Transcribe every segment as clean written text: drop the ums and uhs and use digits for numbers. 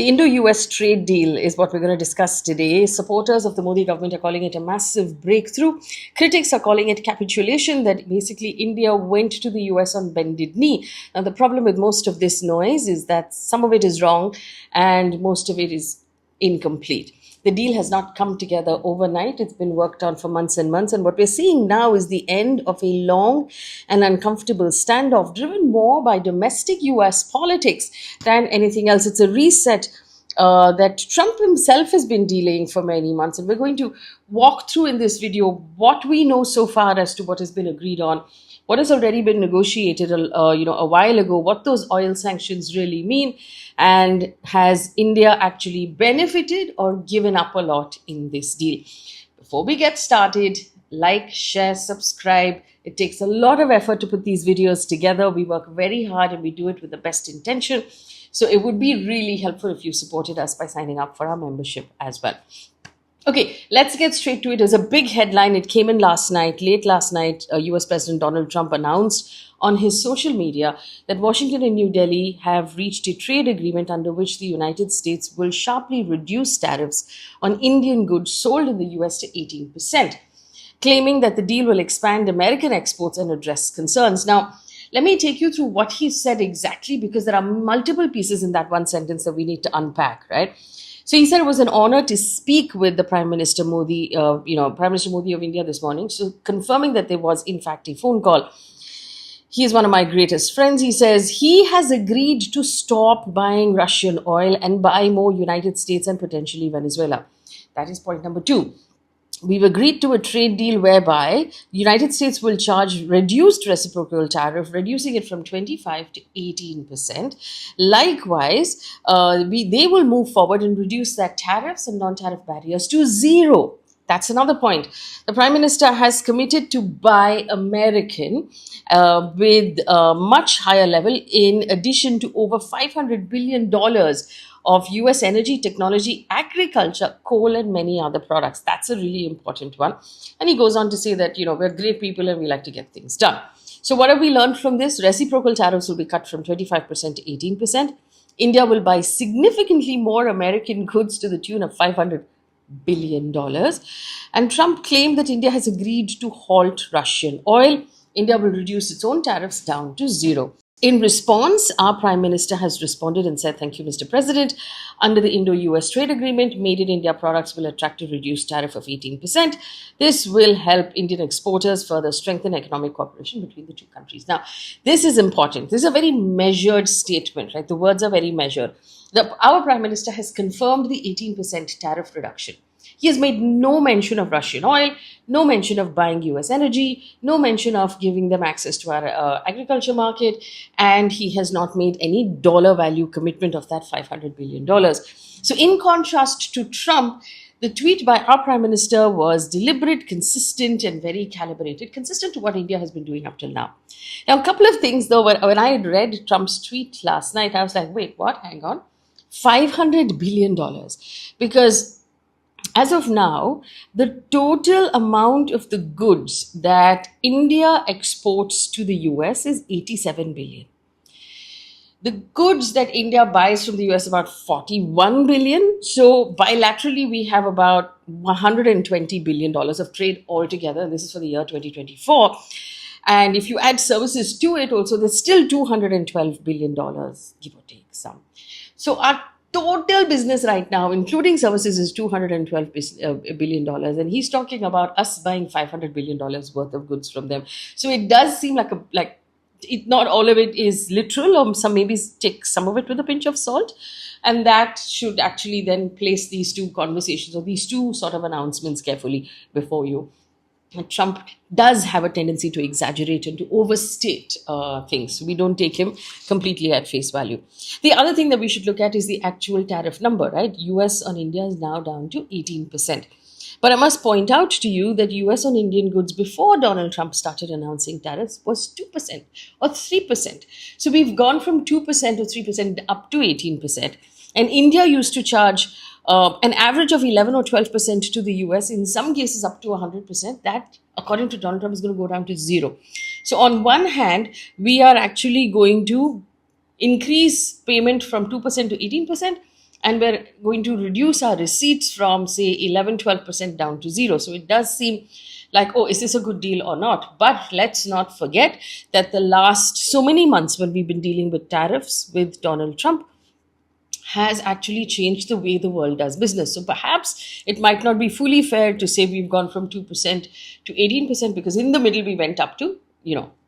The Indo-US trade deal is what we're going to discuss today. Supporters of the Modi government are calling it a massive breakthrough. Critics are calling it capitulation, that basically India went to the US on bended knee. Now, the problem with most of this noise is that some of it is wrong and most of it is incomplete. The deal has not come together overnight. It's been worked on for months and months. And what we're seeing now is the end of a long and uncomfortable standoff, driven more by domestic US politics than anything else. It's a reset that Trump himself has been delaying for many months. And we're going to walk through in this video what we know so far as to what has been agreed on, what has already been negotiated a while ago, what those oil sanctions really mean, and has India actually benefited or given up a lot in this deal. Before we get started, like, share, subscribe. It takes a lot of effort to put these videos together. We work very hard and we do it with the best intention. So it would be really helpful if you supported us by signing up for our membership as well. Okay, let's get straight to it. There's a big headline. It came in late last night. US President Donald Trump announced on his social media that Washington and New Delhi have reached a trade agreement under which the United States will sharply reduce tariffs on Indian goods sold in the US to 18%, claiming that the deal will expand American exports and address concerns. Now, let me take you through what he said exactly, because there are multiple pieces in that one sentence that we need to unpack, right? So he said it was an honor to speak with the Prime Minister Modi, Prime Minister Modi of India this morning, so confirming that there was in fact a phone call. He is one of my greatest friends. He says he has agreed to stop buying Russian oil and buy more United States and potentially Venezuela. That is point number 2. We've agreed to a trade deal whereby the United States will charge reduced reciprocal tariff, reducing it from 25 to 18%. Likewise, they will move forward and reduce that tariffs and non-tariff barriers to 0. That's another point. The Prime Minister has committed to buy American with a much higher level, in addition to over $500 billion of US energy, technology, agriculture, coal, and many other products. That's a really important one. And he goes on to say that, we're great people and we like to get things done. So what have we learned from this? Reciprocal tariffs will be cut from 25% to 18%. India will buy significantly more American goods to the tune of $500 billion. And Trump claimed that India has agreed to halt Russian oil. India will reduce its own tariffs down to 0. In response, our Prime Minister has responded and said, "Thank you, Mr. President. Under the Indo-US trade agreement, made in India products will attract a reduced tariff of 18%. This will help Indian exporters further strengthen economic cooperation between the two countries." Now, this is important. This is a very measured statement, right? The words are very measured. Our Prime Minister has confirmed the 18% tariff reduction. He has made no mention of Russian oil, no mention of buying US energy, no mention of giving them access to our agriculture market, and he has not made any dollar value commitment of that $500 billion. So in contrast to Trump, the tweet by our Prime Minister was deliberate, consistent, and very calibrated, consistent to what India has been doing up till now. Now, a couple of things though, when I had read Trump's tweet last night, I was like, wait, what? Hang on. $500 billion. Because as of now, the total amount of the goods that India exports to the US is 87 billion. The goods that India buys from the US about 41 billion. So bilaterally, we have about $120 billion of trade altogether. And this is for the year 2024. And if you add services to it also, there's still $212 billion, give or take some. So our total business right now, including services, is $212 billion. And he's talking about us buying $500 billion worth of goods from them. So it does seem like not all of it is literal, or maybe take some of it with a pinch of salt. And that should actually then place these two conversations or these two sort of announcements carefully before you. And Trump does have a tendency to exaggerate and to overstate things. We don't take him completely at face value. The other thing that we should look at is the actual tariff number, right? US on India is now down to 18%. But I must point out to you that US on Indian goods before Donald Trump started announcing tariffs was 2% or 3%. So we've gone from 2% or 3% up to 18%. And India used to charge an average of 11 or 12% to the US, in some cases up to 100%. That, according to Donald Trump, is going to go down to 0. So on one hand, we are actually going to increase payment from 2% to 18%. and we're going to reduce our receipts from, say, 11-12% down to zero. So it does seem like, oh, is this a good deal or not? But let's not forget that the last so many months when we've been dealing with tariffs with Donald Trump has actually changed the way the world does business. So perhaps it might not be fully fair to say we've gone from 2% to 18%, because in the middle we went up to,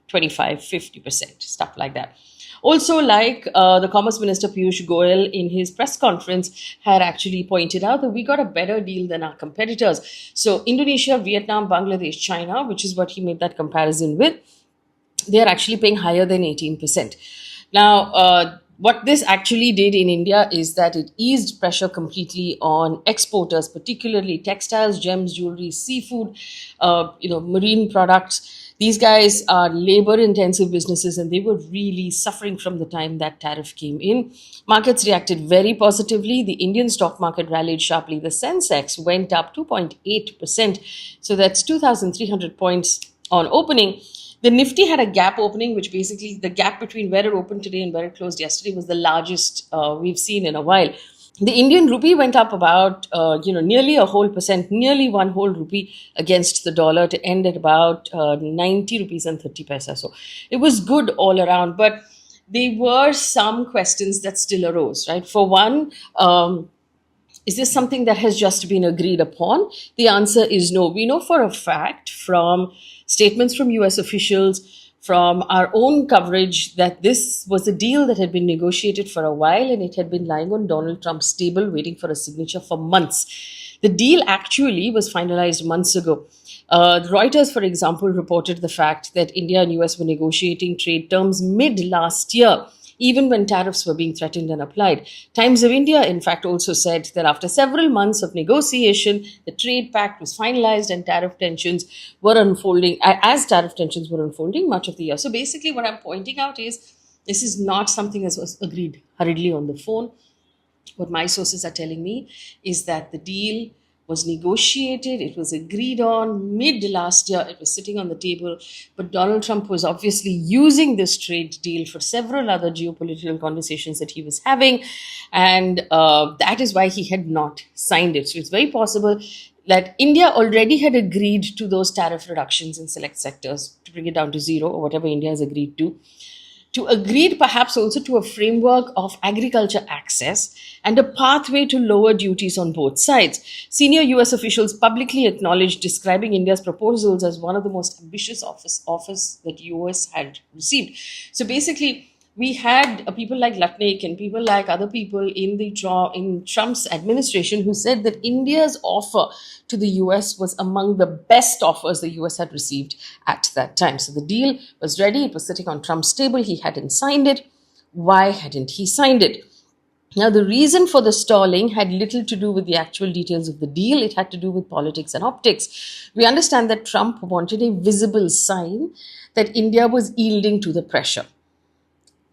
25, 50%, stuff like that. Also, like the Commerce Minister Piyush Goyal in his press conference had actually pointed out that we got a better deal than our competitors. So Indonesia, Vietnam, Bangladesh, China, which is what he made that comparison with, they are actually paying higher than 18%. Now, what this actually did in India is that it eased pressure completely on exporters, particularly textiles, gems, jewelry, seafood, marine products. These guys are labor-intensive businesses, and they were really suffering from the time that tariff came in. Markets reacted very positively. The Indian stock market rallied sharply. The Sensex went up 2.8%. So that's 2,300 points on opening. The Nifty had a gap opening, which basically the gap between where it opened today and where it closed yesterday was the largest we've seen in a while. The Indian rupee went up about, nearly a whole percent, nearly one whole rupee against the dollar to end at about 90 rupees and 30 paisa. So it was good all around, but there were some questions that still arose, right? For one, is this something that has just been agreed upon? The answer is no. We know for a fact from statements from US officials, from our own coverage, that this was a deal that had been negotiated for a while, and it had been lying on Donald Trump's table waiting for a signature for months. The deal actually was finalized months ago. Reuters, for example, reported the fact that India and US were negotiating trade terms mid last year, even when tariffs were being threatened and applied. Times of India, in fact, also said that after several months of negotiation, the trade pact was finalized and tariff tensions were unfolding, as tariff tensions were unfolding much of the year. So basically what I'm pointing out is this is not something that was agreed hurriedly on the phone. What my sources are telling me is that the deal was negotiated, it was agreed on mid last year, it was sitting on the table, but Donald Trump was obviously using this trade deal for several other geopolitical conversations that he was having, and that is why he had not signed it. So it's very possible that India already had agreed to those tariff reductions in select sectors to bring it down to zero, or whatever India has agreed to agreed perhaps also to a framework of agriculture access and a pathway to lower duties on both sides. Senior US officials publicly acknowledged describing India's proposals as one of the most ambitious offers that US had received. So basically, we had people like Lutnick and people like other people in Trump's administration who said that India's offer to the US was among the best offers the US had received at that time. So the deal was ready. It was sitting on Trump's table. He hadn't signed it. Why hadn't he signed it? Now, the reason for the stalling had little to do with the actual details of the deal. It had to do with politics and optics. We understand that Trump wanted a visible sign that India was yielding to the pressure.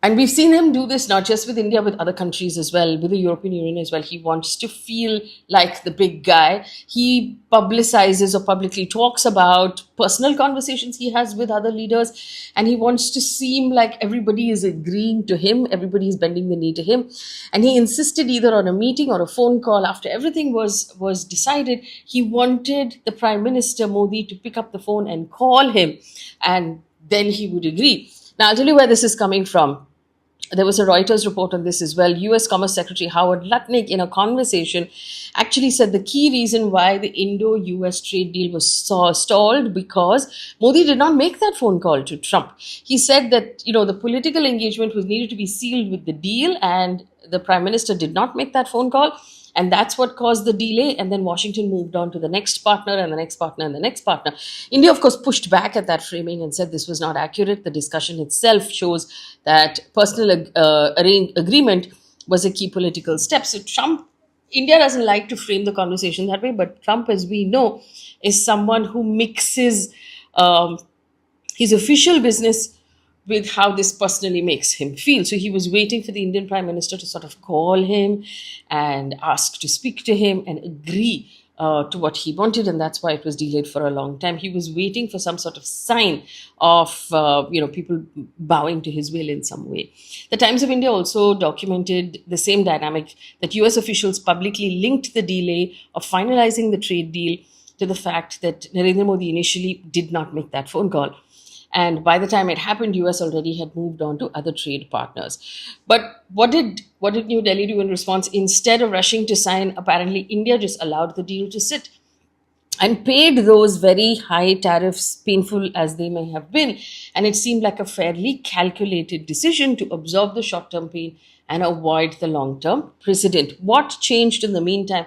And we've seen him do this not just with India, with other countries as well, with the European Union as well. He wants to feel like the big guy. He publicizes or publicly talks about personal conversations he has with other leaders, and he wants to seem like everybody is agreeing to him, everybody is bending the knee to him. And he insisted either on a meeting or a phone call after everything was decided. He wanted the Prime Minister Modi to pick up the phone and call him, and then he would agree. Now, I'll tell you where this is coming from. There was a Reuters report on this as well. US Commerce Secretary Howard Lutnick, in a conversation, actually said the key reason why the Indo-US trade deal was stalled because Modi did not make that phone call to Trump. He said that, the political engagement was needed to be sealed with the deal, and the Prime Minister did not make that phone call. And that's what caused the delay. And then Washington moved on to the next partner and the next partner and the next partner. India, of course, pushed back at that framing and said this was not accurate. The discussion itself shows that personal agreement was a key political step. So India doesn't like to frame the conversation that way, but Trump, as we know, is someone who mixes his official business with how this personally makes him feel. So he was waiting for the Indian Prime Minister to sort of call him and ask to speak to him and agree to what he wanted, and that's why it was delayed for a long time. He was waiting for some sort of sign of people bowing to his will in some way. The Times of India also documented the same dynamic, that US officials publicly linked the delay of finalizing the trade deal to the fact that Narendra Modi initially did not make that phone call. And by the time it happened, US already had moved on to other trade partners. But what did New Delhi do in response? Instead of rushing to sign, apparently India just allowed the deal to sit and paid those very high tariffs, painful as they may have been. And it seemed like a fairly calculated decision to absorb the short-term pain and avoid the long-term precedent. What changed in the meantime,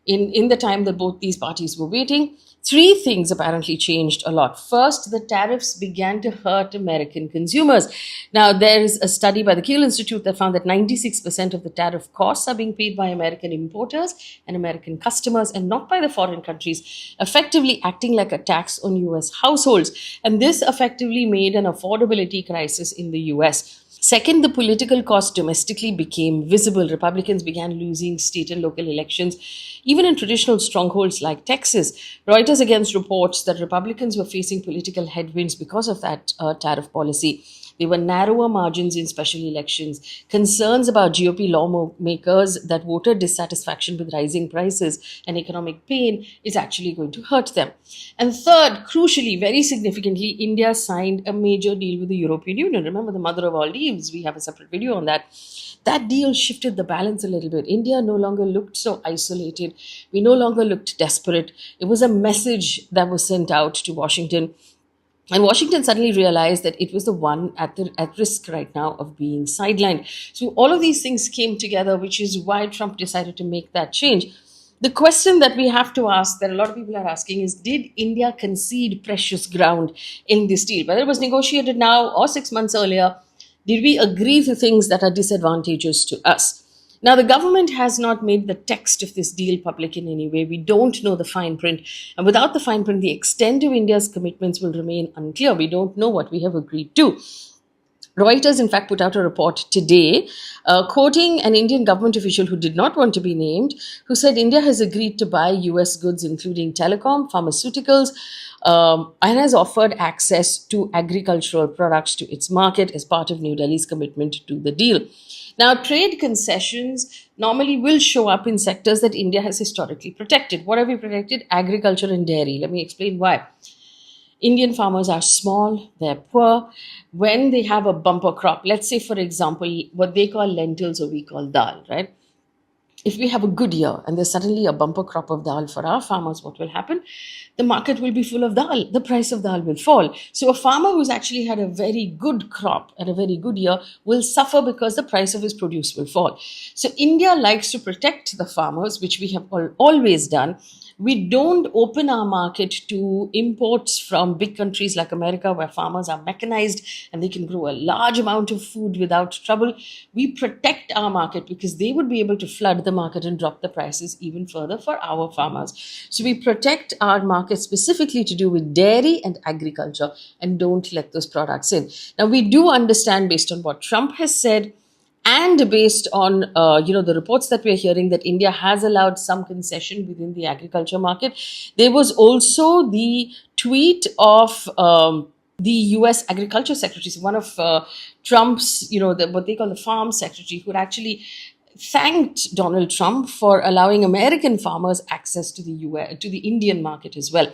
in the time that both these parties were waiting? Three things apparently changed a lot. First, the tariffs began to hurt American consumers. Now, there is a study by the Kiel Institute that found that 96% of the tariff costs are being paid by American importers and American customers, and not by the foreign countries, effectively acting like a tax on US households. And this effectively made an affordability crisis in the US. Second, the political cost domestically became visible. Republicans began losing state and local elections, even in traditional strongholds like Texas. Reuters again reports that Republicans were facing political headwinds because of that tariff policy. There were narrower margins in special elections, concerns about GOP lawmakers that voter dissatisfaction with rising prices and economic pain is actually going to hurt them. And third, crucially, very significantly, India signed a major deal with the European Union. Remember, the mother of all deals. We have a separate video on that. That deal shifted the balance a little bit. India no longer looked so isolated. We no longer looked desperate. It was a message that was sent out to Washington. And Washington suddenly realized that it was the one at risk right now of being sidelined. So all of these things came together, which is why Trump decided to make that change. The question that we have to ask, that a lot of people are asking, is did India concede precious ground in this deal? Whether it was negotiated now or 6 months earlier, did we agree to things that are disadvantageous to us? Now, the government has not made the text of this deal public in any way. We don't know the fine print. And without the fine print, the extent of India's commitments will remain unclear. We don't know what we have agreed to. Reuters, in fact, put out a report today quoting an Indian government official who did not want to be named, who said India has agreed to buy US goods, including telecom, pharmaceuticals, and has offered access to agricultural products to its market as part of New Delhi's commitment to the deal. Now, trade concessions normally will show up in sectors that India has historically protected. What have we protected? Agriculture and dairy. Let me explain why. Indian farmers are small, they're poor. When they have a bumper crop, let's say, for example, what they call lentils or we call dal, right? If we have a good year and there's suddenly a bumper crop of dal for our farmers, what will happen? The market will be full of dal. The price of dal will fall. So a farmer who's actually had a very good crop and a very good year will suffer because the price of his produce will fall. So India likes to protect the farmers, which we have always done. We don't open our market to imports from big countries like America, where farmers are mechanized and they can grow a large amount of food without trouble. We protect our market because they would be able to flood the market and drop the prices even further for our farmers. So we protect our market specifically to do with dairy and agriculture and don't let those products in. Now, we do understand, based on what Trump has said, and based on the reports that we're hearing, that India has allowed some concession within the agriculture market. There was also the tweet of the US Agriculture Secretary, so one of Trump's, what they call the farm secretary, who had actually thanked Donald Trump for allowing American farmers access to the US, to the Indian market as well.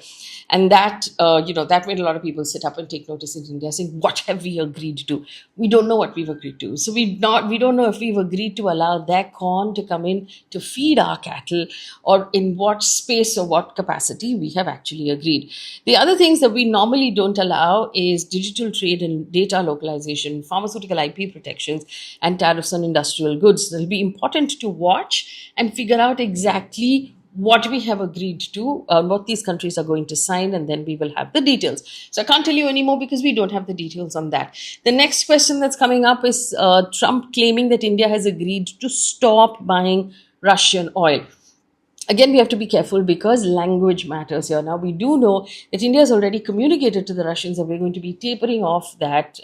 And that, that made a lot of people sit up and take notice in India, saying, what have we agreed to? We don't know what we've agreed to. So we don't know if we've agreed to allow their corn to come in to feed our cattle, or in what space or what capacity we have actually agreed. The other things that we normally don't allow is digital trade and data localization, pharmaceutical IP protections, and tariffs on industrial goods. It'll be important to watch and figure out exactly what we have agreed to, what these countries are going to sign, and then we will have the details. So I can't tell you anymore because we don't have the details on that. The next question that's coming up is Trump claiming that India has agreed to stop buying Russian oil. Again, we have to be careful because language matters here. Now, we do know that India has already communicated to the Russians that we're going to be tapering off that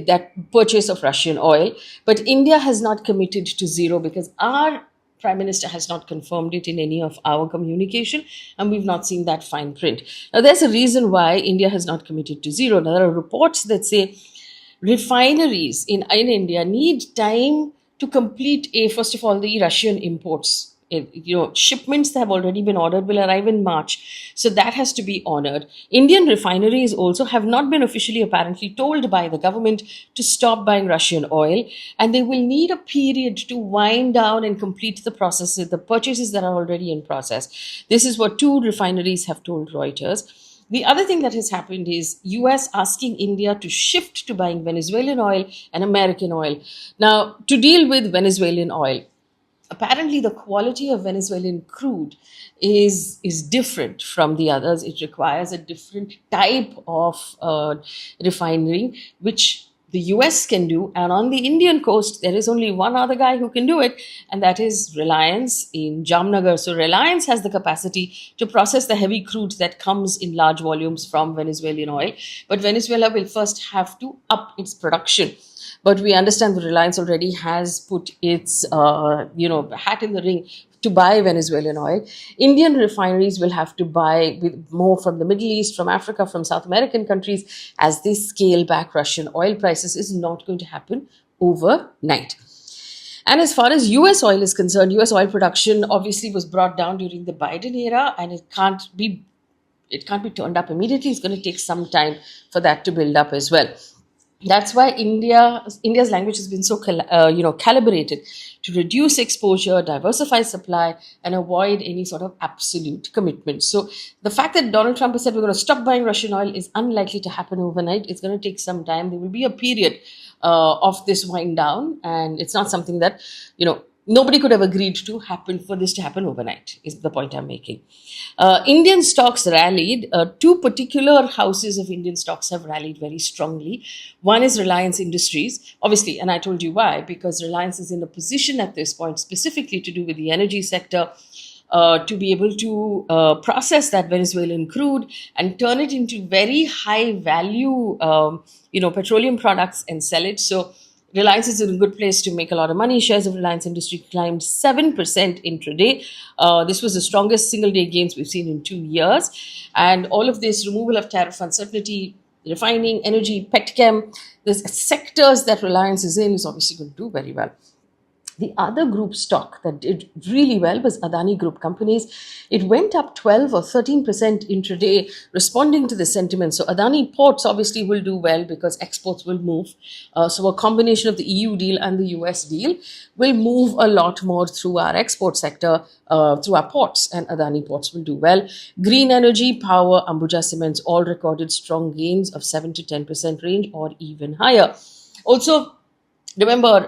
that purchase of Russian oil. But India has not committed to zero, because our Prime Minister has not confirmed it in any of our communication, and we've not seen that fine print. Now, there's a reason why India has not committed to zero. Now, there are reports that say refineries in India need time to complete first of all, the Russian imports. Shipments that have already been ordered will arrive in March. So that has to be honored. Indian refineries also have not been officially apparently told by the government to stop buying Russian oil, and they will need a period to wind down and complete the processes, the purchases that are already in process. This is what two refineries have told Reuters. The other thing that has happened is US asking India to shift to buying Venezuelan oil and American oil. Now, to deal with Venezuelan oil, apparently the quality of Venezuelan crude is different from the others. It requires a different type of refinery, which the US can do. And on the Indian coast, there is only one other guy who can do it, and that is Reliance in Jamnagar. So Reliance has the capacity to process the heavy crude that comes in large volumes from Venezuelan oil. But Venezuela will first have to up its production. But we understand that Reliance already has put its hat in the ring to buy Venezuelan oil. Indian refineries will have to buy with more from the Middle East, from Africa, from South American countries as they scale back Russian oil prices. Is not going to happen overnight. And as far as US oil is concerned, US oil production obviously was brought down during the Biden era, and it can't be turned up immediately. It's going to take some time for that to build up as well. That's why India's language has been so calibrated to reduce exposure, diversify supply, and avoid any sort of absolute commitment. So the fact that Donald Trump has said we're going to stop buying Russian oil is unlikely to happen overnight. It's going to take some time. There will be a period of this wind down, and it's not something that nobody could have agreed to happen for this to happen overnight, is the point I'm making. Indian stocks rallied. Two particular houses of Indian stocks have rallied very strongly. One is Reliance Industries, obviously, and I told you why, because Reliance is in a position at this point specifically to do with the energy sector, to be able to process that Venezuelan crude and turn it into very high value, petroleum products and sell it. So Reliance is in a good place to make a lot of money. Shares of Reliance Industry climbed 7% intraday. This was the strongest single-day gains we've seen in 2 years. And all of this removal of tariff uncertainty, refining, energy, petchem, the sectors that Reliance is in is obviously going to do very well. The other group stock that did really well was Adani Group companies. It went up 12 or 13% intraday, responding to the sentiment. So Adani ports obviously will do well because exports will move. So a combination of the EU deal and the US deal will move a lot more through our export sector, through our ports, and Adani ports will do well. Green energy, power, Ambuja Cements all recorded strong gains of 7 to 10% range or even higher. Also, remember,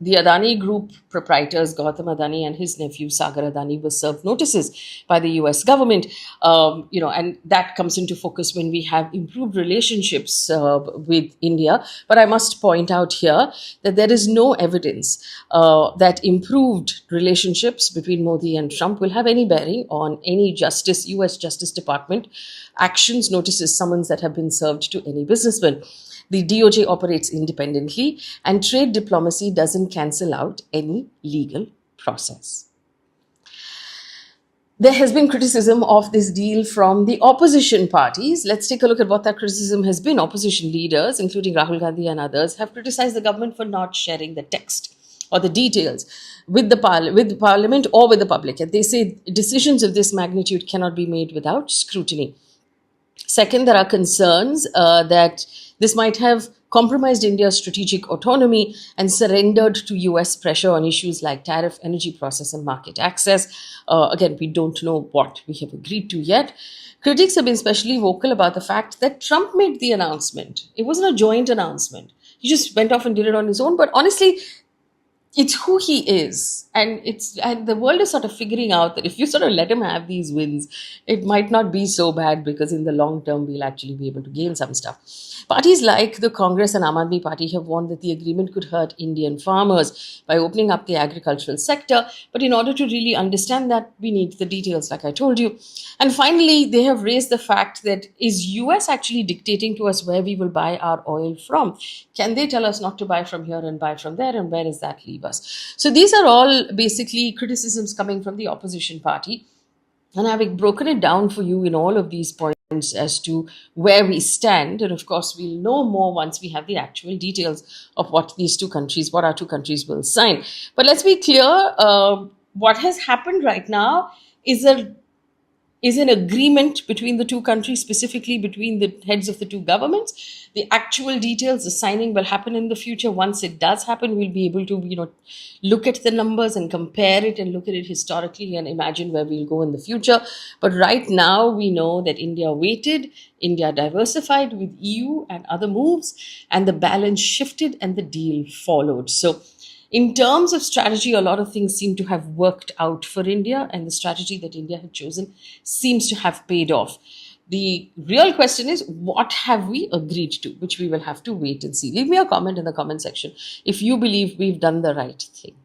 the Adani Group proprietors, Gautam Adani and his nephew, Sagar Adani, were served notices by the US government, and that comes into focus when we have improved relationships with India. But I must point out here that there is no evidence that improved relationships between Modi and Trump will have any bearing on any US Justice Department actions, notices, summons that have been served to any businessman. The DOJ operates independently, and trade diplomacy doesn't cancel out any legal process. There has been criticism of this deal from the opposition parties. Let's take a look at what that criticism has been. Opposition leaders, including Rahul Gandhi and others, have criticized the government for not sharing the text or the details with the parliament or with the public. And they say decisions of this magnitude cannot be made without scrutiny. Second, there are concerns that this might have compromised India's strategic autonomy and surrendered to US pressure on issues like tariff, energy process, and market access. Again, we don't know what we have agreed to yet. Critics have been especially vocal about the fact that Trump made the announcement. It wasn't a joint announcement. He just went off and did it on his own. But honestly, it's who he is, and the world is sort of figuring out that if you sort of let him have these wins, it might not be so bad, because in the long term we'll actually be able to gain some stuff. Parties like the Congress and Aam Aadmi Party have warned that the agreement could hurt Indian farmers by opening up the agricultural sector. But in order to really understand that, we need the details, like I told you. And finally, they have raised the fact that is US actually dictating to us where we will buy our oil from? Can they tell us not to buy from here and buy from there, and where is that leaving? leave us. So these are all basically criticisms coming from the opposition party. And having broken it down for you in all of these points as to where we stand, and of course, we'll know more once we have the actual details of what our two countries will sign. But let's be clear, what has happened right now is an agreement between the two countries, specifically between the heads of the two governments. The actual details, the signing will happen in the future. Once it does happen, we'll be able to, look at the numbers and compare it and look at it historically and imagine where we'll go in the future. But right now, we know that India waited, India diversified with EU and other moves, and the balance shifted and the deal followed. So in terms of strategy, a lot of things seem to have worked out for India, and the strategy that India had chosen seems to have paid off. The real question is, what have we agreed to, which we will have to wait and see. Leave me a comment in the comment section if you believe we've done the right thing.